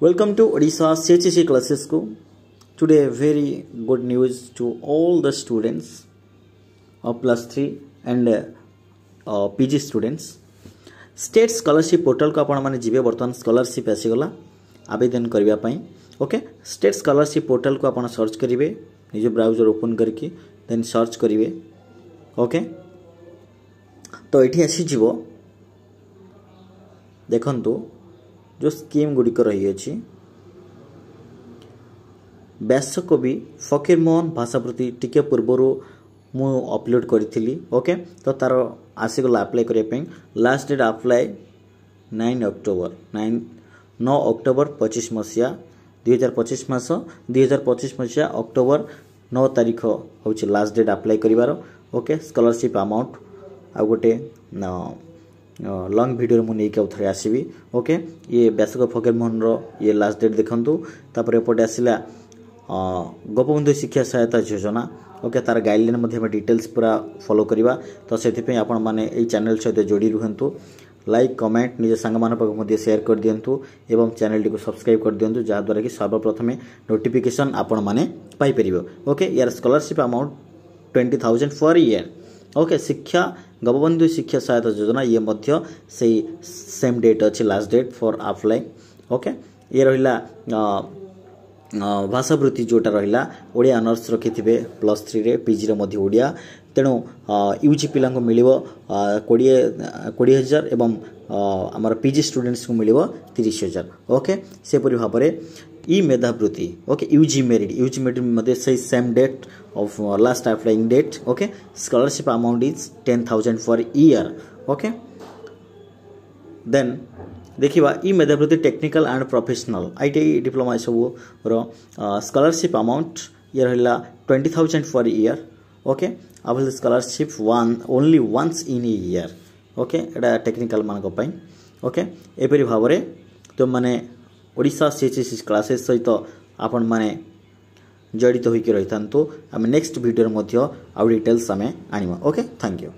Welcome to Odisha CHC classes को. Today very good news to all the students of +3 and PG students. State scholarship portal को आपण माने जिबे वर्तमान scholarship आसी गला आवेदन करबा पई. ओके स्टेट स्कॉलरशिप पोर्टल को आपण सर्च करिवे निज ब्राउजर ओपन करके देन सर्च करिवे. ओके तो एठी आसी जिवो देखंतु जो स्कीम गुड़िक रही अछि व्यासकवि फकीरमोहन भाषाप्रति टिके पूर्वर मु अपलोड करी. ओके तो तार आसीगला अप्लाई करने लास्ट डेट अप्लाई 9 अक्टोबर 25 मसीहा 2025 मास 2025 मसीहा अक्टोबर 9 तारीख हूँ लास्ट डेट अप्लाई करिवार. ओके स्कॉलरशिप अमाउंट आ गोटे लॉन्ग वीडियो मु नहीं के आसबि. ओके ये व्यासक फकीरमोहन रो ये लास्ट डेट देखंतु. तापर एपटे आसिला गोपबंधु शिक्षा सहायता योजना. ओके तार गाइडलाइन मध्ये डिटेल्स पूरा फॉलो करिवा. तो सेति पे आपण माने ए चैनल सहित जोड़ी रुहंतु. लाइक कमेंट निज संग मान पक मध्ये शेयर कर दियंतु एवं चैनल टी को सब्सक्राइब कर दियंतु जहा द्वारा कि सर्वप्रथमे नोटिफिकेशन आपण माने पाई परिबो. ओके यार scholarship amount 20,000 for year. Okay शिक्षा गोपबंधु शिक्षा सहायता योजना ये मध्य से सेम डेट अच्छे last date for apply. Okay ये रहिला भाषावृत्ति जोटा रहिला ओडिया ऑनर्स रखिथिबे +3 रे पीजी रे मध्य ओडिया तेणु यूजी पिला को मिलिबो 20,000 एवं आमर पीजी स्टूडेंट्स को मिलिबो 30,000. ओके से परि भाबरे ई मेधावृत्ति. ओके यूजी मेरिट मध्ये से same date of last applying date. Okay scholarship amount is 10,000 for year. Okay then देखिबा ई मेधावृत्ति technical and professional ITI diploma सब रो स्कॉलरशिप अमाउंट ये रहिला 20,000 फॉर ईयर. ओके अब scholarship only once in a year. Okay एटा technical मान को पई. ओके एपरि भाबरे तो माने ओडिशा सीएचसी क्लासेस सहित आपण माने जड़ित होइके रहितांतु. आम नेक्स्ट वीडियो मध्ये आउ डिटेल्स आमे आनिमा. Okay thank you.